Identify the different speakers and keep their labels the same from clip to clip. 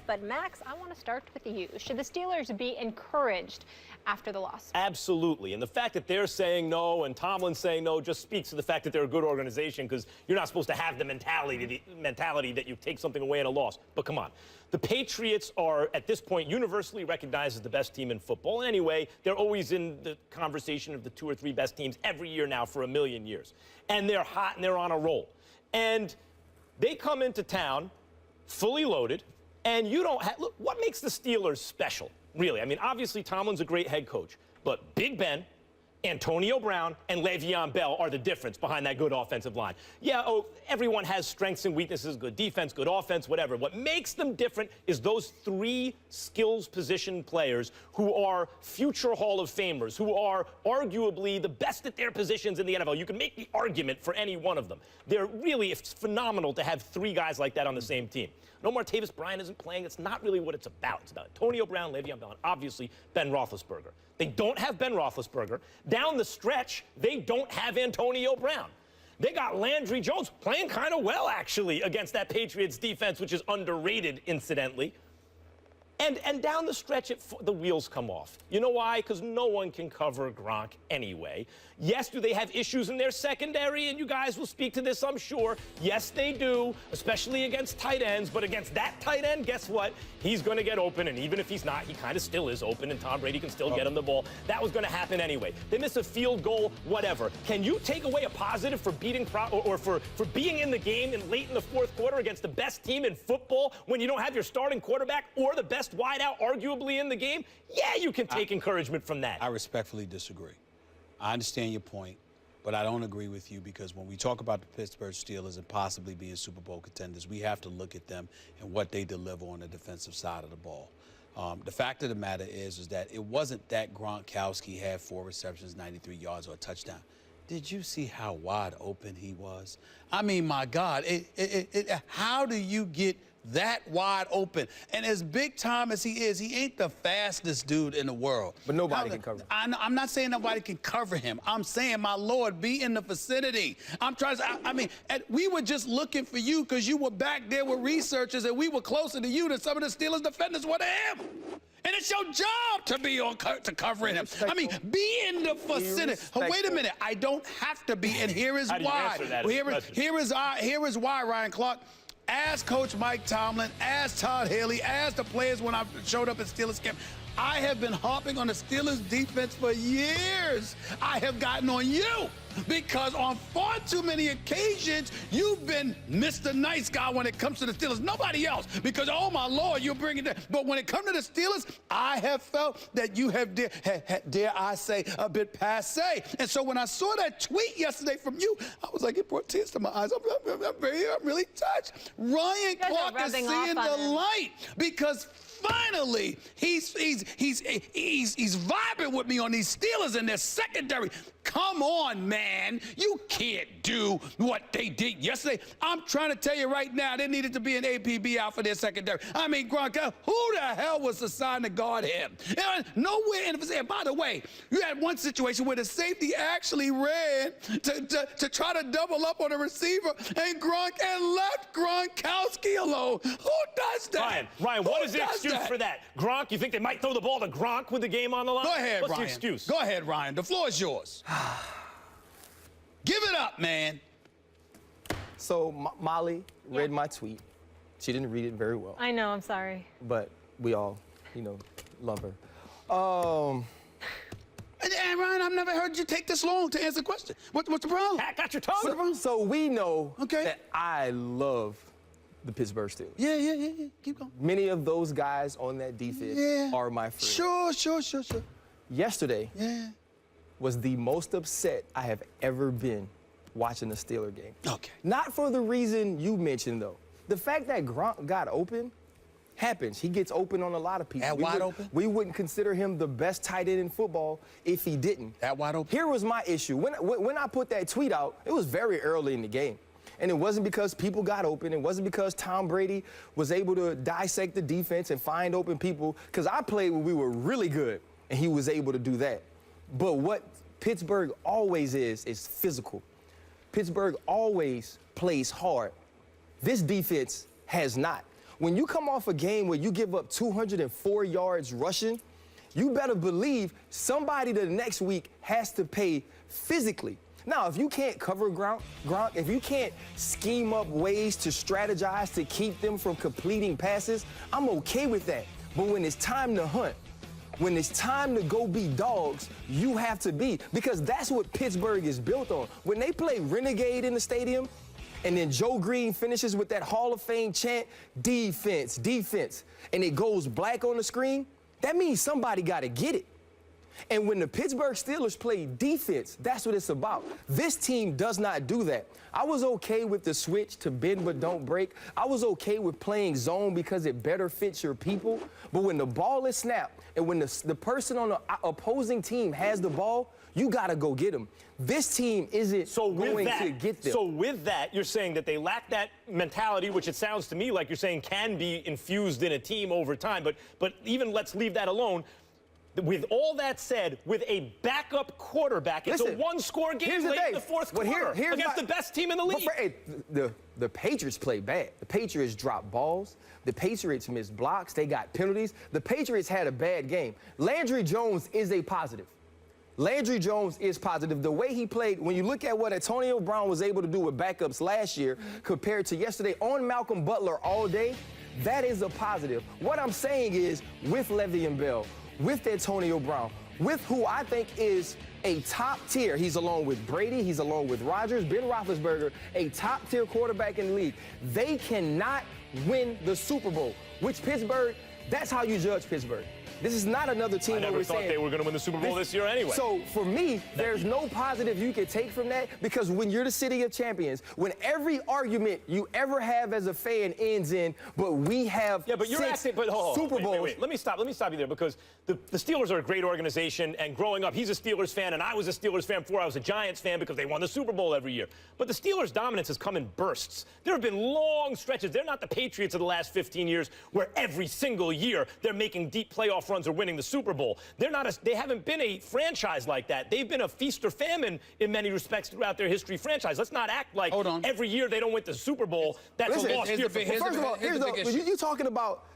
Speaker 1: but Max, I want to start with you. Should the Steelers be encouraged after the loss?
Speaker 2: Absolutely. And the fact that they're saying no and Tomlin's saying no just speaks to the fact that they're a good organization, because you're not supposed to have the mentality that you take something away in a loss. But come on. The Patriots are, at this point, universally recognized as the best team in football. And anyway, they're always in the conversation of the 2 or 3 best teams every year now for a million years. And they're hot and they're on a roll. And they come into town fully loaded, and you don't have, look, what makes the Steelers special, really? I mean, obviously, Tomlin's a great head coach, but Big Ben, Antonio Brown, and Le'Veon Bell are the difference behind that good offensive line. Yeah, everyone has strengths and weaknesses, good defense, good offense, whatever. What makes them different is those 3 skills position players who are future Hall of Famers, who are arguably the best at their positions in the NFL. You can make the argument for any one of them. It's phenomenal to have 3 guys like that on the same team. No, Martavis Bryant isn't playing. It's not really what it's about. It's about Antonio Brown, Le'Veon Bell, and obviously Ben Roethlisberger. They don't have Ben Roethlisberger. Down the stretch, they don't have Antonio Brown. They got Landry Jones playing kind of well, actually, against that Patriots defense, which is underrated, incidentally. And down the stretch, the wheels come off. You know why? Because no one can cover Gronk anyway. Yes, do they have issues in their secondary? And you guys will speak to this, I'm sure. Yes, they do, especially against tight ends. But against that tight end, guess what? He's going to get open. And even if he's not, he kind of still is open. And Tom Brady can still get him the ball. That was going to happen anyway. They miss a field goal, whatever. Can you take away a positive for beating or for being in the game and late in the 4th quarter against the best team in football when you don't have your starting quarterback or the best wide out arguably in the game? Yeah, you can take encouragement from that.
Speaker 3: I respectfully disagree. I understand your point, but I don't agree with you, because when we talk about the Pittsburgh Steelers and possibly being Super Bowl contenders, we have to look at them and what they deliver on the defensive side of the ball. The fact of the matter is that it wasn't that Gronkowski had 4 receptions, 93 yards, or a touchdown. Did you see how wide open he was? I mean, my God, how do you get that wide open? And as big time as he is, he ain't the fastest dude in the world.
Speaker 4: But nobody can cover him.
Speaker 3: I'm not saying nobody can cover him. I'm saying, my Lord, be in the vicinity. I'm trying to, I mean, we were just looking for you because you were back there with researchers, and we were closer to you than some of the Steelers defenders were to him. And it's your job to be on to covering him. I mean, be in the vicinity. Oh, wait a minute. I don't have to be, and here is why. Here is why, Ryan Clark. Ask Coach Mike Tomlin, ask Todd Haley, ask the players when I showed up at Steelers camp. I have been harping on the Steelers defense for years. I have gotten on you because on far too many occasions, you've been Mr. Nice Guy when it comes to the Steelers. Nobody else, because, oh, my Lord, you're bringing it. But when it comes to the Steelers, I have felt that you have, dare I say, a bit passe. And so when I saw that tweet yesterday from you, I was like, it brought tears to my eyes. I'm really touched. Ryan Clark is seeing the light, because finally, he's vibing with me on these Steelers and their secondary. Come on, man. You can't do what they did yesterday. I'm trying to tell you right now, there needed to be an APB out for their secondary. I mean, Gronk, who the hell was assigned to guard him? Nowhere in the, and by the way, you had one situation where the safety actually ran to try to double up on a receiver and left Gronkowski alone. Who does that?
Speaker 2: Ryan, what is the excuse for that? Gronk, you think they might throw the ball to Gronk with the game on the line?
Speaker 3: Go ahead,
Speaker 2: What's
Speaker 3: Ryan.
Speaker 2: the excuse?
Speaker 3: Go ahead, Ryan. The floor is yours. Give it up, man.
Speaker 4: So Molly read my tweet. She didn't read it very well.
Speaker 1: I know, I'm sorry.
Speaker 4: But we all, love her.
Speaker 3: And Ryan, I've never heard you take this long to answer the question. What's the problem?
Speaker 2: Cat got your tongue.
Speaker 4: So we know that I love the Pittsburgh Steelers.
Speaker 3: Yeah. Keep going.
Speaker 4: Many of those guys on that defense are my friends.
Speaker 3: Sure.
Speaker 4: Yesterday was the most upset I have ever been watching a Steeler game.
Speaker 3: Okay.
Speaker 4: Not for the reason you mentioned, though. The fact that Gronk got open happens. He gets open on a lot of people.
Speaker 3: That wide open?
Speaker 4: We wouldn't consider him the best tight end in football if he didn't.
Speaker 3: That wide open?
Speaker 4: Here was my issue. When I put that tweet out, it was very early in the game. And it wasn't because people got open. It wasn't because Tom Brady was able to dissect the defense and find open people. Because I played when we were really good, and he was able to do that. But what Pittsburgh always is physical. Pittsburgh always plays hard. This defense has not. When you come off a game where you give up 204 yards rushing, you better believe somebody the next week has to pay physically. Now, if you can't cover Gronk, if you can't scheme up ways to strategize to keep them from completing passes, I'm okay with that. But when it's time to hunt, when it's time to go be dogs, you have to be, because that's what Pittsburgh is built on. When they play Renegade in the stadium, and then Joe Green finishes with that Hall of Fame chant, defense, defense, and it goes black on the screen, that means somebody got to get it. And when the Pittsburgh Steelers play defense, that's what it's about. This team does not do that. I was okay with the switch to bend but don't break. I was okay with playing zone because it better fits your people. But when the ball is snapped and when the person on the opposing team has the ball, you got to go get them. This team isn't going to get them.
Speaker 2: So with that, you're saying that they lack that mentality, which it sounds to me like you're saying can be infused in a team over time. But even let's leave that alone. With all that said, with a backup quarterback, it's a one-score game late in the fourth quarter against the best team in the league.
Speaker 4: The Patriots play bad. The Patriots drop balls. The Patriots miss blocks. They got penalties. The Patriots had a bad game. Landry Jones is a positive. Landry Jones is positive. The way he played, when you look at what Antonio Brown was able to do with backups last year compared to yesterday on Malcolm Butler all day, that is a positive. What I'm saying is, with Le'Veon Bell, with Antonio Brown, with who I think is a top tier. He's along with Brady. He's along with Rodgers, Ben Roethlisberger, a top tier quarterback in the league. They cannot win the Super Bowl, which Pittsburgh, that's how you judge Pittsburgh. This is not another team.
Speaker 2: I never thought they were going to win the Super Bowl this year anyway.
Speaker 4: So for me, there's no positive you can take from that, because when you're the city of champions, when every argument you ever have as a fan ends in, but we have
Speaker 2: but you're
Speaker 4: six
Speaker 2: acting,
Speaker 4: Super Bowls.
Speaker 2: Wait. Let me stop you there, because the Steelers are a great organization, and growing up, he's a Steelers fan, and I was a Steelers fan before I was a Giants fan because they won the Super Bowl every year. But the Steelers' dominance has come in bursts. There have been long stretches. They're not the Patriots of the last 15 years where every single year they're making deep playoff runs or winning the Super Bowl. They haven't been a franchise like that. They've been a feast or famine in many respects throughout their history franchise. Let's not act like every year they don't win the Super Bowl. That's a lost year.
Speaker 4: First of all,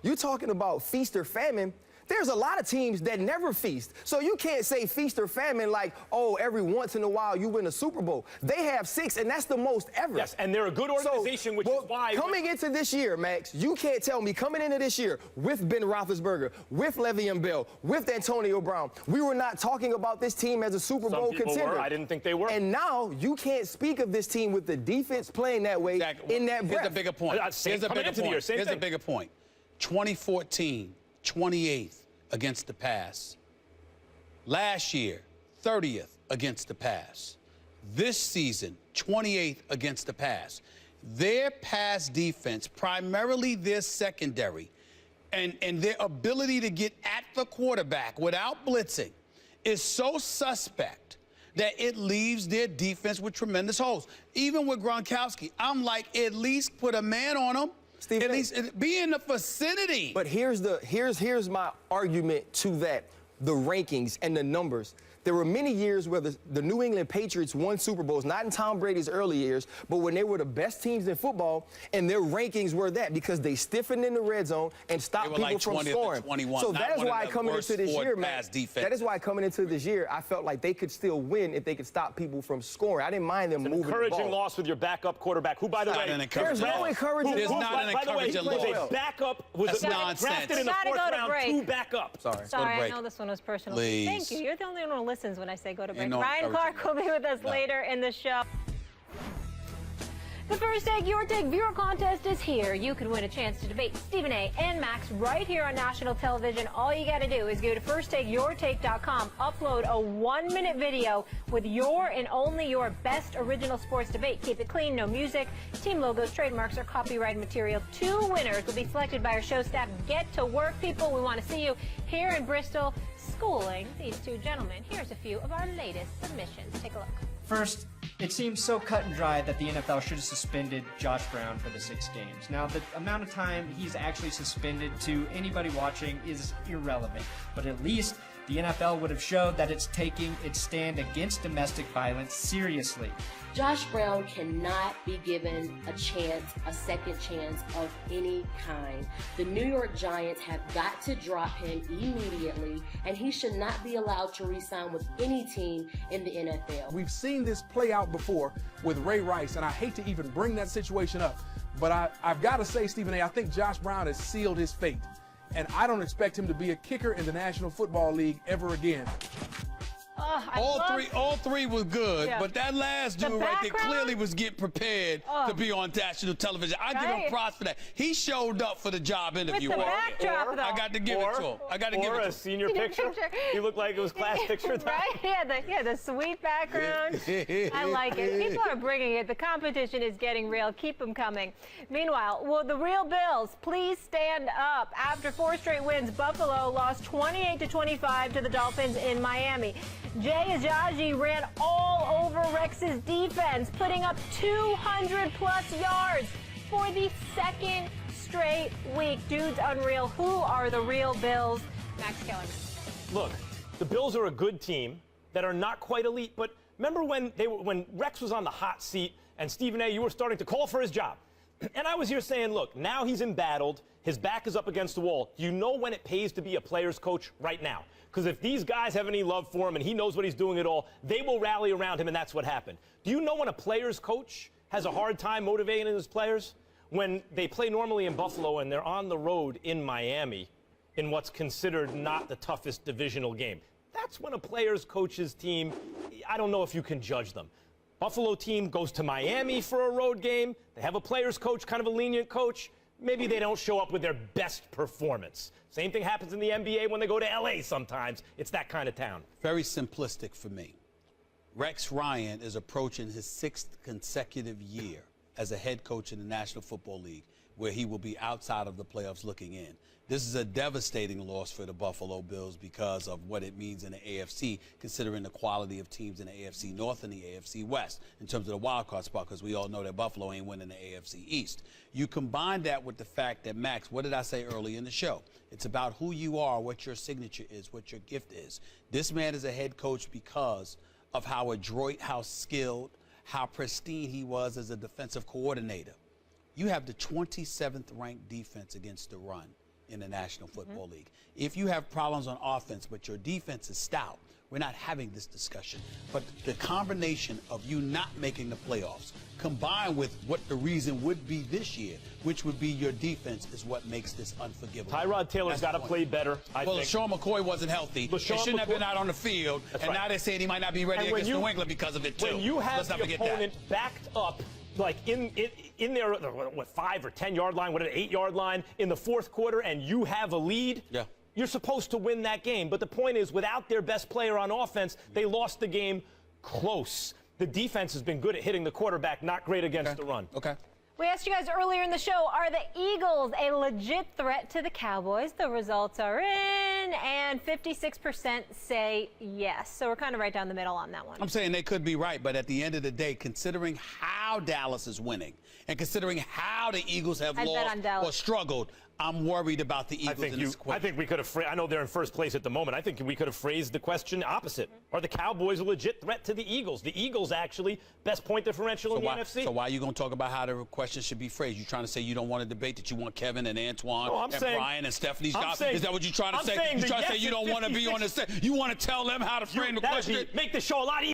Speaker 4: you talking about feast or famine. There's a lot of teams that never feast. So you can't say feast or famine like, oh, every once in a while you win a Super Bowl. They have 6, and that's the most ever.
Speaker 2: Yes, and they're a good organization, which is why.
Speaker 4: Coming into this year, Max, you can't tell me coming into this year with Ben Roethlisberger, with Le'Veon Bell, with Antonio Brown, we were not talking about this team as a Super Bowl contender.
Speaker 2: Were. I didn't think they were.
Speaker 4: And now you can't speak of this team with the defense playing that way in that breath.
Speaker 3: Here's a bigger point. Here's a bigger point. 2014, 28th against the pass. Last year, 30th against the pass. This season, 28th against the pass. Their pass defense, primarily their secondary, and their ability to get at the quarterback without blitzing is so suspect that it leaves their defense with tremendous holes. Even with Gronkowski, I'm like, at least put a man on him. Steve, at least be in the vicinity.
Speaker 4: But here's my argument to that: the rankings and the numbers. There were many years where the New England Patriots won Super Bowls, not in Tom Brady's early years, but when they were the best teams in football, and their rankings were that because they stiffened in the red zone and stopped people from scoring. So that is why coming into this year, man, that is why coming into this year, I felt like they could still win if they could stop people from scoring. I didn't mind them moving the ball.
Speaker 2: Encouraging loss with your backup quarterback, who, by the way,
Speaker 4: there's no encouraging loss.
Speaker 3: There's not an encouraging loss.
Speaker 2: Was a backup, was drafted in the 4th round, 2 backup.
Speaker 1: Sorry, I know this one was personal.
Speaker 3: Please.
Speaker 1: Thank you. You're the only one who listens when I say go to break.
Speaker 3: No
Speaker 1: Ryan Clark will be with us later in the show. The First Take Your Take viewer contest is here. You can win a chance to debate Stephen A. and Max right here on national television. All you got to do is go to firsttakeyourtake.com, upload a 1-minute video with your and only your best original sports debate. Keep it clean, no music, team logos, trademarks, or copyrighted material. 2 winners will be selected by our show staff. Get to work, people. We want to see you here in Bristol schooling these 2 gentlemen. Here's a few of our latest submissions. Take a look.
Speaker 5: First, it seems so cut and dry that the NFL should have suspended Josh Brown for the 6 games. Now, the amount of time he's actually suspended to anybody watching is irrelevant, but at least the NFL would have showed that it's taking its stand against domestic violence seriously.
Speaker 6: Josh Brown cannot be given a chance, a second chance of any kind. The New York Giants have got to drop him immediately, and he should not be allowed to re-sign with any team in the NFL.
Speaker 7: We've seen this play out before with Ray Rice, and I hate to even bring that situation up, but I've got to say, Stephen A., I think Josh Brown has sealed his fate, and I don't expect him to be a kicker in the National Football League ever again.
Speaker 3: All three was good, but that last dude right there clearly was getting prepared to be on national television. I give him props for that. He showed up for the job interview.
Speaker 1: With the backdrop, though.
Speaker 3: I got to give it to him. I got to give it to him.
Speaker 2: A senior picture. He looked like it was class picture time.
Speaker 1: Right? Yeah, the sweet background. I like it. People are bringing it. The competition is getting real. Keep them coming. Meanwhile, will the real Bills please stand up? After 4 straight wins, Buffalo lost 28-25 to the Dolphins in Miami. Jay Ajayi ran all over Rex's defense, putting up 200-plus yards for the second straight week. Dude's unreal. Who are the real Bills? Max Kellerman.
Speaker 2: Look, the Bills are a good team that are not quite elite, but remember when Rex was on the hot seat and Stephen A., you were starting to call for his job. And I was here saying, look, now he's embattled. His back is up against the wall. You know when it pays to be a player's coach? Right now. Because if these guys have any love for him and he knows what he's doing at all, they will rally around him, and that's what happened. Do you know when a player's coach has a hard time motivating his players? When they play normally in Buffalo and they're on the road in Miami in what's considered not the toughest divisional game. That's when a player's coach's team, I don't know if you can judge them. Buffalo team goes to Miami for a road game. They have a player's coach, kind of a lenient coach. Maybe they don't show up with their best performance. Same thing happens in the NBA when they go to LA sometimes. It's that kind of town.
Speaker 3: Very simplistic for me. Rex Ryan is approaching his 6th consecutive year as a head coach in the National Football League, where he will be outside of the playoffs looking in. This is a devastating loss for the Buffalo Bills because of what it means in the AFC, considering the quality of teams in the AFC North and the AFC West in terms of the wild card spot, because we all know that Buffalo ain't winning the AFC East. You combine that with the fact that, Max, what did I say early in the show? It's about who you are, what your signature is, what your gift is. This man is a head coach because of how adroit, how skilled, how pristine he was as a defensive coordinator. You have the 27th ranked defense against the run in the National Football League. If you have problems on offense, but your defense is stout, we're not having this discussion. But the combination of you not making the playoffs, combined with what the reason would be this year, which would be your defense, is what makes this unforgivable.
Speaker 2: Tyrod Taylor's got to play better, I think.
Speaker 3: Sean McCoy wasn't healthy. He shouldn't have been out on the field. And now they're saying he might not be ready against New England because of it, too.
Speaker 2: When you have the opponent backed up, like in their, what, 5 or 10 yard line, what, an 8 yard line in the fourth quarter, and you have a lead, you're supposed to win that game. But the point is, without their best player on offense, they lost the game close. The defense has been good at hitting the quarterback, not great against the run.
Speaker 1: We asked you guys earlier in the show, are the Eagles a legit threat to the Cowboys? The results are in, and 56% say yes. So we're kind of right down the middle on that one.
Speaker 3: I'm saying they could be right, but at the end of the day, considering how Dallas is winning and considering how the Eagles have lost or struggled, I'm worried about the Eagles in this question.
Speaker 2: I think we could have I know they're in first place at the moment. I think we could have phrased the question opposite. Are the Cowboys a legit threat to the Eagles? The Eagles, actually, best point differential in the NFC.
Speaker 3: So why are you going to talk about how the question should be phrased? You trying to say you don't want to debate, that you want Kevin and Antoine and Brian and Stephanie's job? Is that what you're trying to say? You're trying to say you don't want to be on the set? You want to tell them how to frame the question?
Speaker 2: Make the show a lot easier.